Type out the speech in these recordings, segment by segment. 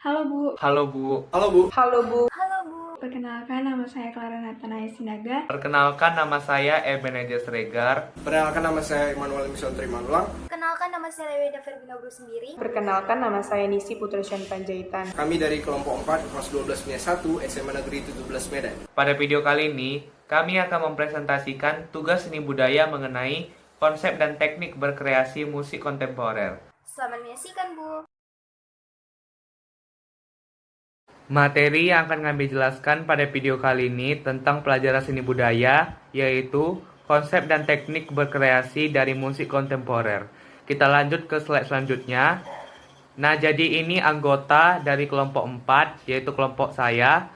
Halo Bu. Halo Bu. Halo Bu. Halo Bu. Halo Bu. Perkenalkan nama saya Clara Natanaya Sinaga. Perkenalkan nama saya Ebenezer Sregar. Perkenalkan nama saya Immanuel Mission Trimanulang. Perkenalkan nama saya Leweda Ferbina Bro sendiri. Perkenalkan nama saya Nisi Putresyan Panjaitan. Kami dari kelompok 4 kelas 12 MIA 1 SMA Negeri 17 Medan. Pada video kali ini, kami akan mempresentasikan tugas seni budaya mengenai konsep dan teknik berkreasi musik kontemporer. Selamat menyaksikan Bu. Materi yang akan kami jelaskan pada video kali ini tentang pelajaran seni budaya, yaitu konsep dan teknik berkreasi dari musik kontemporer. Kita lanjut ke slide selanjutnya. Nah, jadi ini anggota dari kelompok 4, yaitu kelompok saya,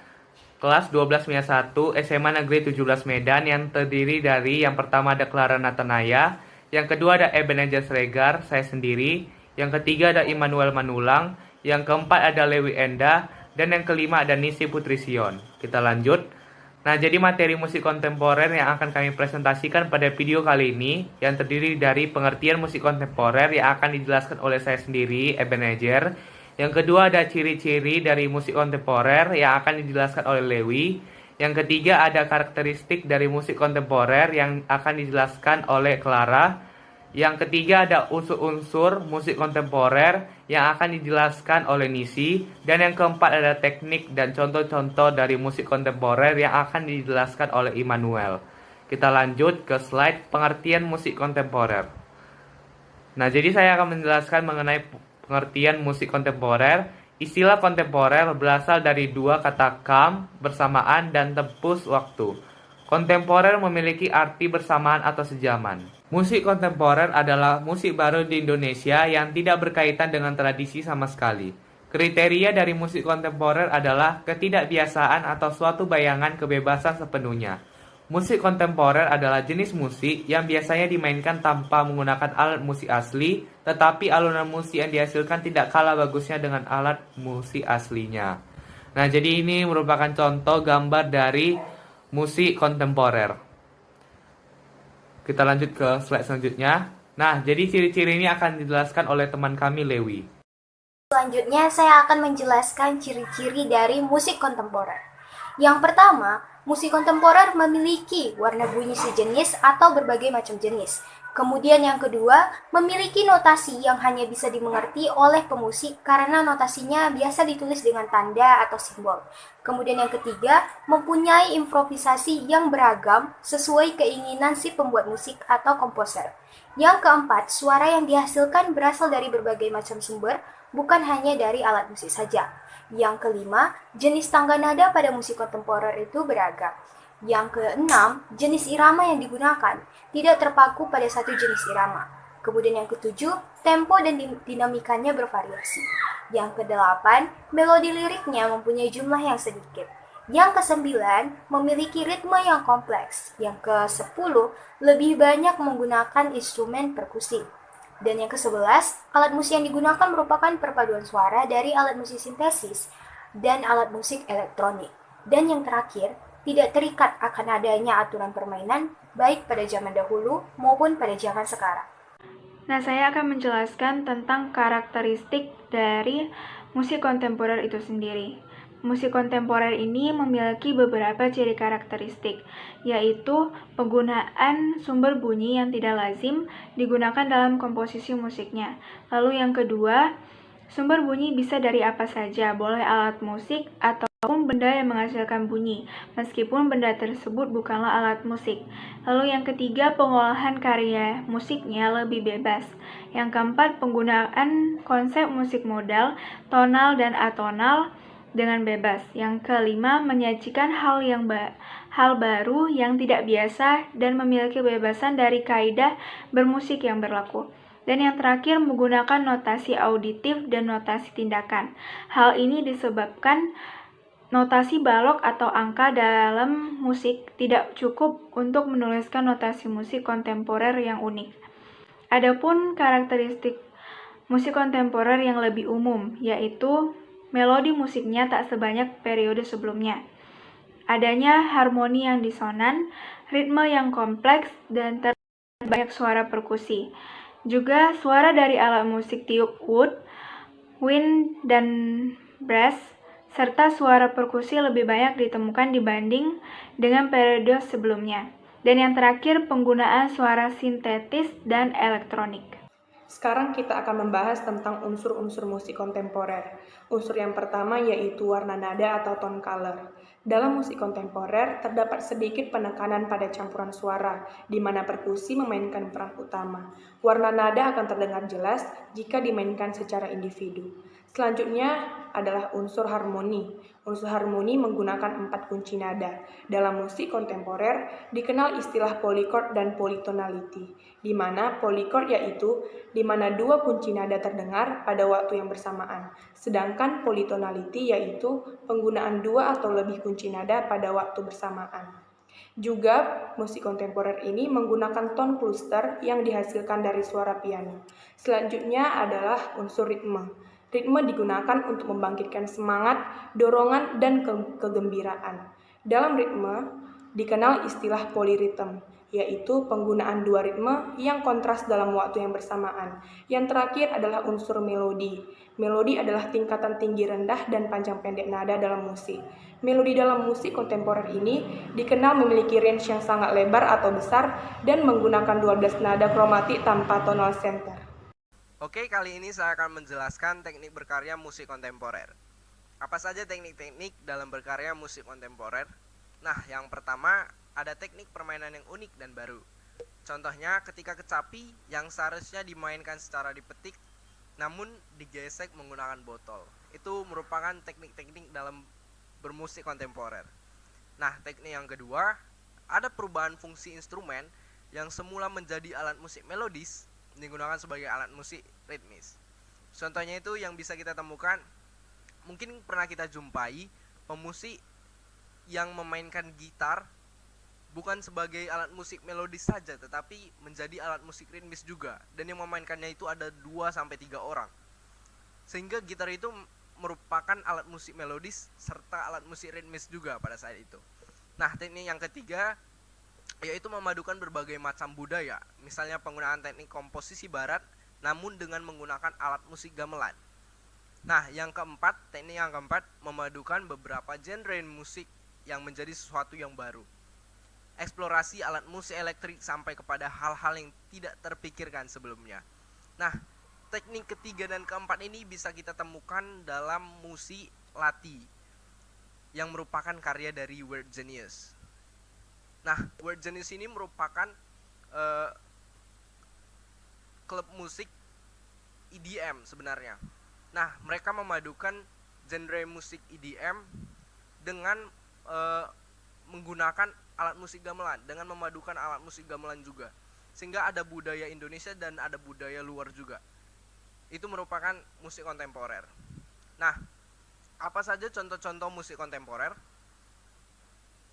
kelas 12 MIA 1 SMA Negeri 17 Medan, yang terdiri dari yang pertama ada Clara Natanaya, yang kedua ada Ebenezer Sregar, saya sendiri, yang ketiga ada Immanuel Manulang, yang keempat ada Lewi Enda, dan yang kelima ada Nisi Putrisyon. Kita lanjut. Nah, jadi materi musik kontemporer yang akan kami presentasikan pada video kali ini yang terdiri dari pengertian musik kontemporer yang akan dijelaskan oleh saya sendiri, Ebenezer. Yang kedua ada ciri-ciri dari musik kontemporer yang akan dijelaskan oleh Lewi. Yang ketiga ada karakteristik dari musik kontemporer yang akan dijelaskan oleh Clara. Yang ketiga ada unsur-unsur musik kontemporer yang akan dijelaskan oleh Nisi. Dan yang keempat ada teknik dan contoh-contoh dari musik kontemporer yang akan dijelaskan oleh Immanuel. Kita lanjut ke slide pengertian musik kontemporer. Nah, jadi saya akan menjelaskan mengenai pengertian musik kontemporer. Istilah kontemporer berasal dari dua kata kam, bersamaan, dan tempus waktu. Kontemporer memiliki arti bersamaan atau sejaman. Musik kontemporer adalah musik baru di Indonesia yang tidak berkaitan dengan tradisi sama sekali. Kriteria dari musik kontemporer adalah ketidakbiasaan atau suatu bayangan kebebasan sepenuhnya. Musik kontemporer adalah jenis musik yang biasanya dimainkan tanpa menggunakan alat musik asli, tetapi alunan musik yang dihasilkan tidak kalah bagusnya dengan alat musik aslinya. Nah, jadi ini merupakan contoh gambar dari musik kontemporer. Kita lanjut ke slide selanjutnya. Nah, jadi ciri-ciri ini akan dijelaskan oleh teman kami, Lewi. Selanjutnya saya akan menjelaskan ciri-ciri dari musik kontemporer. Yang pertama, musik kontemporer memiliki warna bunyi sejenis atau berbagai macam jenis. Kemudian yang kedua, memiliki notasi yang hanya bisa dimengerti oleh pemusik karena notasinya biasa ditulis dengan tanda atau simbol. Kemudian yang ketiga, mempunyai improvisasi yang beragam sesuai keinginan si pembuat musik atau komposer. Yang keempat, suara yang dihasilkan berasal dari berbagai macam sumber, bukan hanya dari alat musik saja. Yang kelima, jenis tangga nada pada musik kontemporer itu beragam. Yang keenam, jenis irama yang digunakan tidak terpaku pada satu jenis irama. Kemudian yang ketujuh, tempo dan dinamikanya bervariasi. Yang kedelapan, melodi liriknya mempunyai jumlah yang sedikit. Yang kesembilan, memiliki ritme yang kompleks. Yang kesepuluh, lebih banyak menggunakan instrumen perkusi. Dan yang kesebelas, alat musik yang digunakan merupakan perpaduan suara dari alat musik sintesis dan alat musik elektronik. Dan yang terakhir, tidak terikat akan adanya aturan permainan baik pada zaman dahulu maupun pada zaman sekarang. Nah, saya akan menjelaskan tentang karakteristik dari musik kontemporer itu sendiri. Musik kontemporer ini memiliki beberapa ciri karakteristik, yaitu penggunaan sumber bunyi yang tidak lazim digunakan dalam komposisi musiknya. Lalu yang kedua, sumber bunyi bisa dari apa saja, boleh alat musik ataupun benda yang menghasilkan bunyi, meskipun benda tersebut bukanlah alat musik. Lalu yang ketiga, pengolahan karya musiknya lebih bebas. Yang keempat, penggunaan konsep musik modal, tonal dan atonal dengan bebas. Yang kelima, menyajikan hal baru yang tidak biasa dan memiliki kebebasan dari kaidah bermusik yang berlaku. Dan yang terakhir, menggunakan notasi auditif dan notasi tindakan. Hal ini disebabkan notasi balok atau angka dalam musik tidak cukup untuk menuliskan notasi musik kontemporer yang unik. Adapun karakteristik musik kontemporer yang lebih umum, yaitu melodi musiknya tak sebanyak periode sebelumnya. Adanya harmoni yang disonan, ritme yang kompleks, dan terbanyak suara perkusi. Juga suara dari alat musik tiup wood, wind, dan brass, serta suara perkusi lebih banyak ditemukan dibanding dengan periode sebelumnya. Dan yang terakhir, penggunaan suara sintetis dan elektronik. Sekarang kita akan membahas tentang unsur-unsur musik kontemporer. Unsur yang pertama yaitu warna nada atau tone color. Dalam musik kontemporer, terdapat sedikit penekanan pada campuran suara, di mana perkusi memainkan peran utama. Warna nada akan terdengar jelas jika dimainkan secara individu. Selanjutnya adalah unsur harmoni. Unsur harmoni menggunakan 4 kunci nada. Dalam musik kontemporer dikenal istilah polychord dan polytonality, di mana polychord yaitu di mana 2 kunci nada terdengar pada waktu yang bersamaan, sedangkan polytonality yaitu penggunaan 2 atau lebih kunci nada pada waktu bersamaan. Juga, musik kontemporer ini menggunakan tone cluster yang dihasilkan dari suara piano. Selanjutnya adalah unsur ritme. Ritme digunakan untuk membangkitkan semangat, dorongan, dan kegembiraan. Dalam ritme, dikenal istilah polyrhythm, yaitu penggunaan 2 ritme yang kontras dalam waktu yang bersamaan. Yang terakhir adalah unsur melodi. Melodi adalah tingkatan tinggi rendah dan panjang pendek nada dalam musik. Melodi dalam musik kontemporer ini dikenal memiliki range yang sangat lebar atau besar dan menggunakan 12 nada kromatik tanpa tonal center. Oke, kali ini saya akan menjelaskan teknik berkarya musik kontemporer. Apa saja teknik-teknik dalam berkarya musik kontemporer? Nah, yang pertama ada teknik permainan yang unik dan baru. Contohnya ketika kecapi yang seharusnya dimainkan secara dipetik, namun digesek menggunakan botol. Itu merupakan teknik-teknik dalam bermusik kontemporer. Nah, teknik yang kedua, ada perubahan fungsi instrumen yang semula menjadi alat musik melodis digunakan sebagai alat musik ritmis. Contohnya itu yang bisa kita temukan, mungkin pernah kita jumpai pemusik yang memainkan gitar bukan sebagai alat musik melodis saja, tetapi menjadi alat musik ritmis juga, dan yang memainkannya itu ada 2-3 orang. Sehingga gitar itu merupakan alat musik melodis serta alat musik ritmis juga pada saat itu. Nah, teknik yang ketiga yaitu memadukan berbagai macam budaya, misalnya penggunaan teknik komposisi barat namun dengan menggunakan alat musik gamelan. Nah, teknik yang keempat memadukan beberapa genre musik yang menjadi sesuatu yang baru. Eksplorasi alat musik elektrik sampai kepada hal-hal yang tidak terpikirkan sebelumnya. Nah, teknik ketiga dan keempat ini bisa kita temukan dalam musik Lati yang merupakan karya dari Weird Genius. Nah, Weird Genius ini merupakan klub musik EDM sebenarnya. Nah, mereka memadukan genre musik EDM dengan menggunakan alat musik gamelan, dengan memadukan alat musik gamelan juga. Sehingga ada budaya Indonesia dan ada budaya luar juga. Itu merupakan musik kontemporer. Nah, apa saja contoh-contoh musik kontemporer?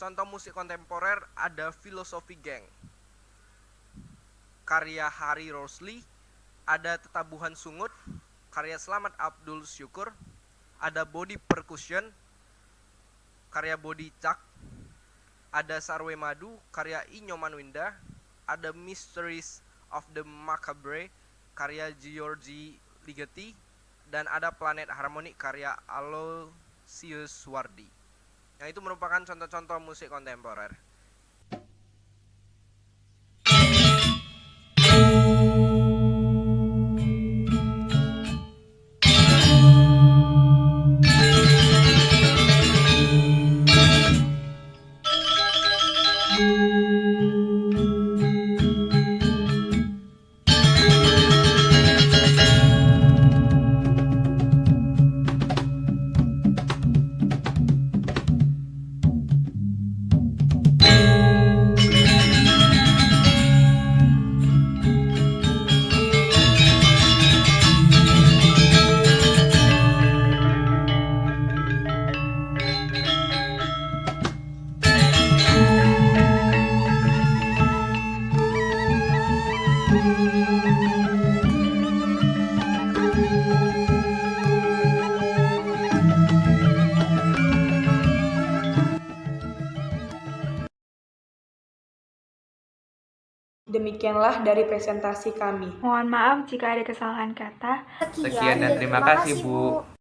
Contoh musik kontemporer ada Filosofi Gang, karya Hari Rosli, ada Tetabuhan Sungut, karya Slamet Abdul Syukur, ada Body Percussion, karya Body Cak, ada Sarwe Madu, karya Inyoman Winda, ada Mysteries of the Macabre, karya Giorgi Ligeti, dan ada Planet Harmonic, karya Aloysius Wardi. Yang itu merupakan contoh-contoh musik kontemporer. Demikianlah dari presentasi kami. Mohon maaf jika ada kesalahan kata. Sekian dan terima kasih, Bu.